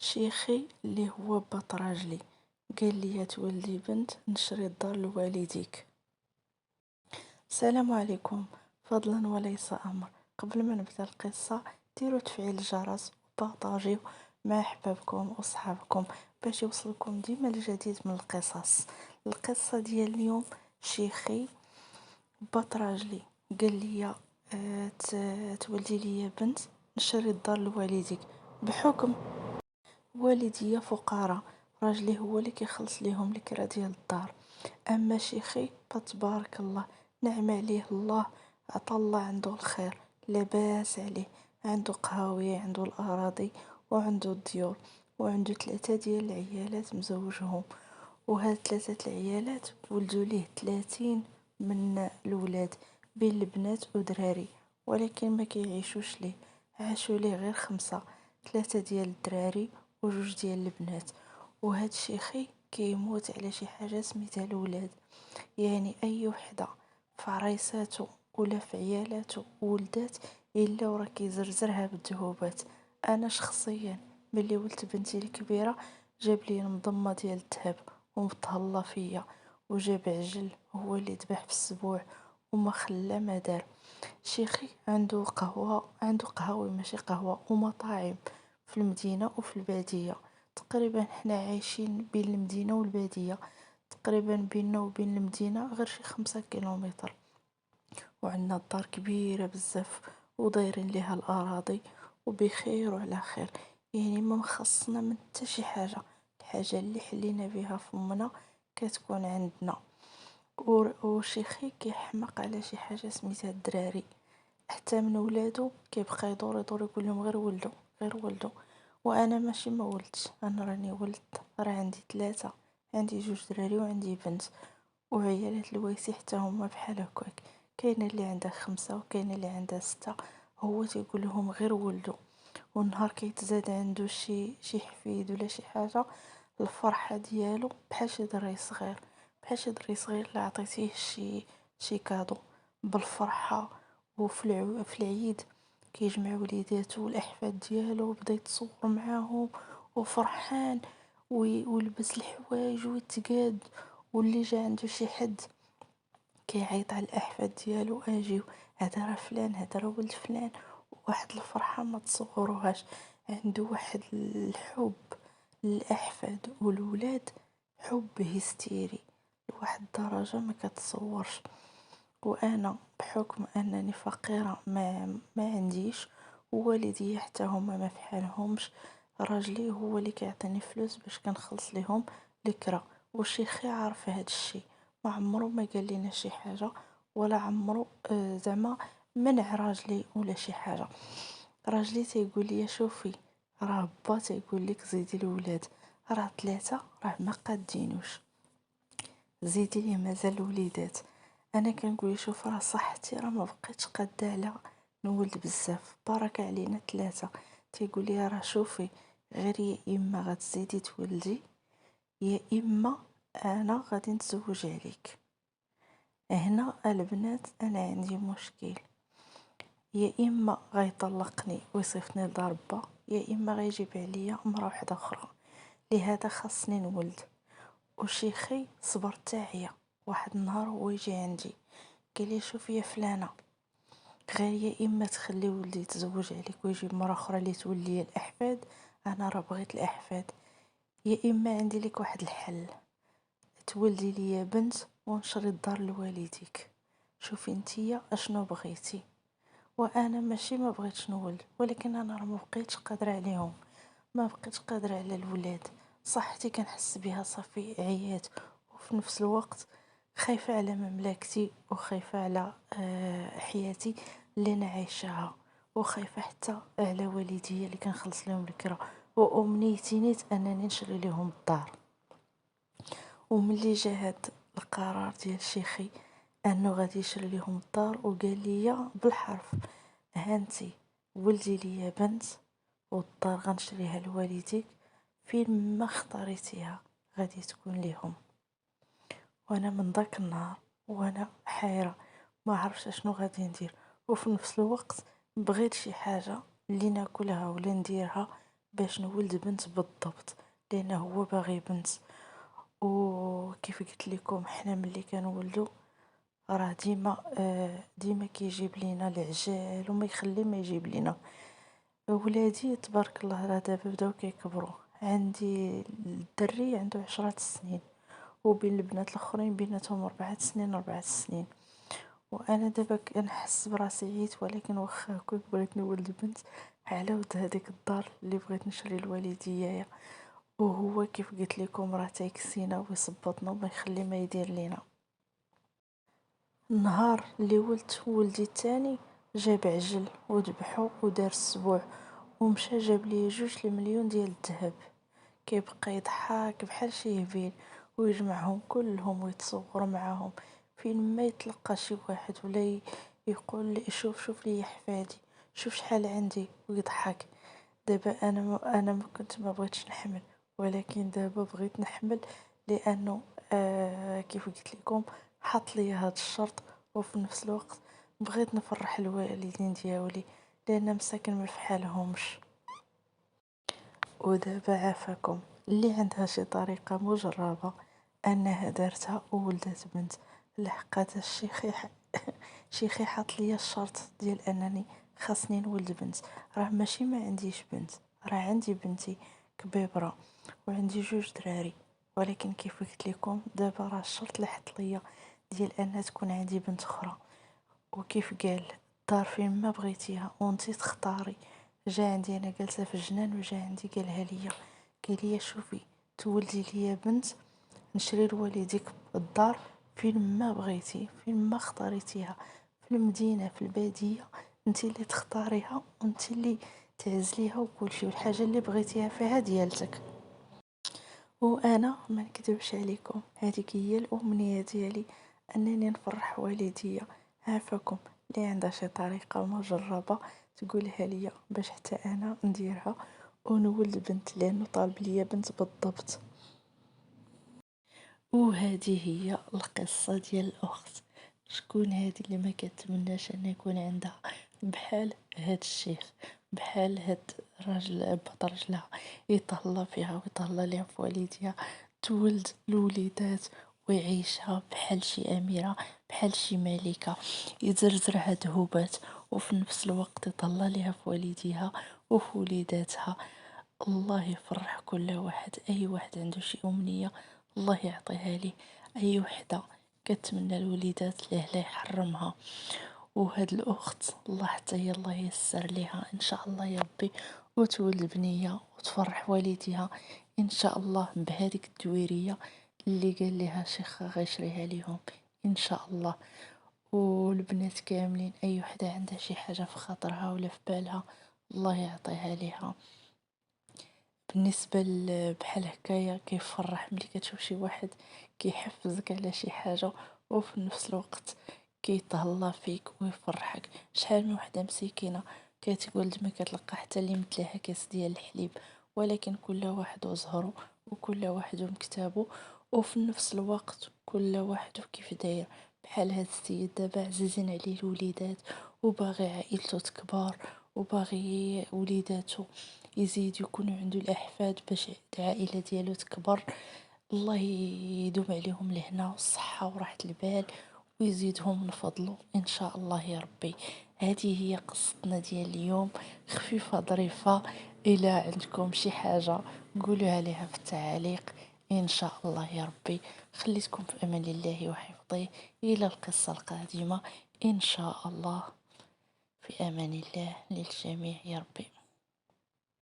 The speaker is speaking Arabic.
شيخي اللي هو بط راجلي قال لي تولدي بنت نشري الدار لوالديك. السلام عليكم. فضلا وليس امر. قبل ما نبدا القصه ديروا تفعيل الجرس وبارطاجيو مع احبابكم وصحابكم باش يوصلكم ديما الجديد من القصص. القصه ديال اليوم: شيخي بط راجلي قال لي تولدي لي بنت نشري الدار لوالديك. بحكم والديا فقراء، راجلي هو اللي كيخلص ليهم الكرا ديال الدار. اما شيخي فتبارك الله، نعم عليه الله، عطا الله عنده الخير، لاباس عليه، عنده قهاوي، عنده الاراضي وعنده الديور، وعنده 3 ديال العيالات مزوجهم. وهاد 3 العيالات ولدوا ليه 30 من الولاد بين البنات ودراري، ولكن ما كيعيشوش ليه، عاشوا ليه غير 5: 3 ديال الدراري وجوج ديال البنات. وهاد الشيخي كيموت على شي حاجه سميتها الولاد، يعني اي وحده في عريساتو ولا في عيالاتو ولدات الا وراه كيزرزرها بالذهوبات. انا شخصيا ملي ولدت بنتي الكبيره جاب لي المضمه ديال الذهب ومتهلا فيا، وجاب عجل هو اللي ذبح في السبوع وما خلى ما دار. شيخي عنده قهوة، عنده قهاوي ماشي قهوة، ومطاعم في المدينة وفي البادية. تقريبا حنا عايشين بين المدينة والبادية، تقريبا بيننا وبين المدينة غير شي 5 كيلومتر. وعندنا الدار كبيرة بزاف ودايرين ليها الأراضي وبخير وعلى خير، يعني ما مخصنا من حتى شي حاجة. الحاجة اللي حلينا بها فمنا كتكون عندنا. وشيخي كيحمق على شي حاجة سميتها الدراري، حتى من ولادو كيبقى يدور يدور يقول لهم غير ولدوا غير ولدوا. وانا ماشي ما ولدتش، انا راني ولدت، راه عندي 3، عندي 2 دراري وعندي بنت، وعيالات الويسي حتى هما بحال هكاك. كاينه اللي عندها 5 وكاينه اللي عندها 6. هو تيقول لهم غير ولدوا، والنهار كيتزاد عنده شي حفيد ولا شي حاجه، الفرحه ديالو بحال شي دري صغير، بحال شي دري صغير اللي عطيتيه شي كادو بالفرحه. في العيد كيجمع وليداتو والاحفاد ديالو وبدا يتصور معاهم وفرحان، ويلبس الحوايج ويتقاد. واللي جا عنده شي حد كيعيط على الاحفاد ديالو: اجيو، هذا راه فلان، هذا راه ولد فلان. واحد الفرحه ما تصوروهاش، عنده واحد الحب للاحفاد والولاد، حب هستيري لواحد الدرجه ما كتصورش. وانا بحكم انني فقيره ما عنديش، ووالدي حتى هما ما فحالهمش، راجلي هو اللي كيعطيني فلوس باش كنخلص ليهم الكرا. وشيخي عارف هاد الشي، ما عمرو ما قال لنا شي حاجه، ولا عمرو زعما منع راجلي ولا شي حاجه. راجلي تيقول لي: شوفي، راه با تيقول لك زيدي الولاد، راه 3 راه ما قادينوش، زيدي ليه مازال الوليدات. انا كنقول: شوف، راه صحتي راه ما بقيتش قاده على نولد بزاف، بركه علينا 3. تيقول لي: راه شوفي، غير يا اما غتزيدي تولدي، يا اما انا غادي نتزوج عليك. هنا البنات انا عندي مشكل، يا اما غيطلقني ويصيفطني لدار با، يا اما غيجيب عليا مرا واحده اخرى. لهذا خاصني نولد. وشيخي صبر تاعيا. واحد النهار هو يجي عندي قال لي: شوف يا فلانه، غير يا اما تخلي ولدي يتزوج عليك ويجيب مرا اخرى اللي تولي الاحفاد، انا راه بغيت الاحفاد، يا اما عندي لك واحد الحل، تولدي لي بنت ونشري الدار لوالديك. شوفي نتيا اشنو بغيتي. وانا ماشي ما بغيتش نولد، ولكن انا راه ما بقيتش قادره عليهم، ما بقيتش قادره على الولاد. صحتي كنحس بها صافي عيات، وفي نفس الوقت خايفه على مملكتي، وخايفه على حياتي اللي انا عايشاها، وخايفه حتى على والديا اللي كنخلص لهم الكرا، وامنيتي نيت انني نشري لهم الدار. وملي جا هاد القرار ديال شيخي انه غادي يشري ليهم الدار، وقال لي بالحرف: هانتي ولدي ليا بنت، والدار غنشريها لوالديك، فين ما اختاريتيها غادي تكون ليهم. وانا من داك النهار وانا حيره، ما عرفش اشنو غادي ندير. وفي نفس الوقت بغيت شي حاجه اللي ناكلها ولا نديرها باش نولد بنت بالضبط، لأنه هو باغي بنت. وكيف قلت لكم حنا ملي كنولدو راه ديما كيجيب لينا العجال وما يخلي ما يجيب لينا. ولادي تبارك الله راه دابا بداو كيكبروا، عندي الدري عنده 10 سنين، وبين البنات الاخرين بيناتهم 4 سنين 4 سنين. وانا دابا كنحس براسي عييت، ولكن واخا هكا بغيت نولد بنت على ود هذيك الدار اللي بغيت نشري لوالديايا. وهو كيف قلت لكم راه تيكسينا ويصبطنا وما يخلي ما يدير لينا. النهار اللي ولدت ولدي الثاني جاب عجل وذبحو ودار السبوع، ومشى جاب لي 2 المليون ديال الذهب. كيبقى يضحك بحال شي هبيل ويجمعهم كلهم ويتصور معاهم. فين ما يتلقى شي واحد ولا يقول لي شوف لي حفادي، شوف شحال عندي، ويضحك. دابا انا ما كنت ما بغيتش نحمل، ولكن دابا بغيت نحمل لانه كيف قلت لكم حط لي هذا الشرط. وفي نفس الوقت بغيت نفرح الوالدين ديالي لان مساكن ما فحالهمش. ودابا عافاكم اللي عندها شي طريقة مجربة انها دارتها وولدت بنت، لحقات شيخي حط لي الشرط ديال انني خاصني نولد بنت. راه ماشي ما عنديش بنت، راه عندي بنتي كبيبرة وعندي 2 دراري. ولكن كيف قلت لكم دابا راه الشرط اللي حط ليا ديال ان تكون عندي بنت اخرى. وكيف قال الدار فين ما بغيتيها وانتي تختاري. جا عندي انا جالسه في الجنان وجا عندي قالها ليا، قال لي شوفي تولدي ليا بنت نشري لوالديك الدار فين ما بغيتي، فين ما اختاريتيها، في المدينه في الباديه، انت اللي تختاريها وانت اللي تعزليها وكل شيء، والحاجه اللي بغيتيها فيها ديالتك. وانا ما نكذبش عليكم هذيك هي الامنيه ديالي، انني نفرح والديا. عافاكم اللي عندها شي طريقه مجربه تقولها ليا باش حتى انا نديرها ونولد بنت، لانه طالب ليا بنت بالضبط. وهذه هي القصه ديال الاخت. شكون هذه اللي ما كتمناش ان يكون عندها بحال هاد الشيخ، بحال هاد راجل بط رجلها يتهلا فيها ويتهلا ليها في والديها، تولد الوليدات ويعيشها بحال شي اميره، بحال شي ملكه، يزرزرها ذهوبات وفي نفس الوقت يتهلا ليها في والديها وفي وليداتها. الله يفرح كل واحد، اي واحد عنده شي امنيه الله يعطيها ليه. اي وحده كتمنى الوليدات ليه لا يحرمها. وهاد الاخت الله حتى هي الله ييسر ليها ان شاء الله يا ربي، وتولد بنيه وتفرح والديها ان شاء الله بهذيك الدويريه اللي قال لها شيخها غيشريها ليهم ان شاء الله. والبنات كاملين اي وحده عندها شي حاجه في خاطرها ولا في بالها الله يعطيها ليها. بالنسبة بحال هكايا كيفرح ملي كتشوف شي واحد كيحفزك على شي حاجة وفي نفس الوقت كيتهلا فيك ويفرحك. شحال من وحدة مسكينة كتولد ما كتلقى حتى اللي مثلها كاس ديال الحليب، ولكن كل واحد وزهرو وكل واحد ومكتابو، وفي نفس الوقت كل واحد كيف داير. بحال هاد السيد دابا عزيزين عليه الوليدات وباغي عائلته تكبر وباغي وليداتو يزيد يكون عنده الأحفاد باش العائلة ديالو تكبر. الله يدوم عليهم الهنا والصحة وراحة البال ويزيدهم من فضله إن شاء الله يا ربي. هذه هي قصتنا ديال اليوم، خفيفة ظريفة. إلى عندكم شي حاجة قولوها ليها في التعاليق إن شاء الله يا ربي. خليتكم في أمان الله وحفظه، إلى القصة القادمة إن شاء الله. في أمان الله للجميع يا ربي.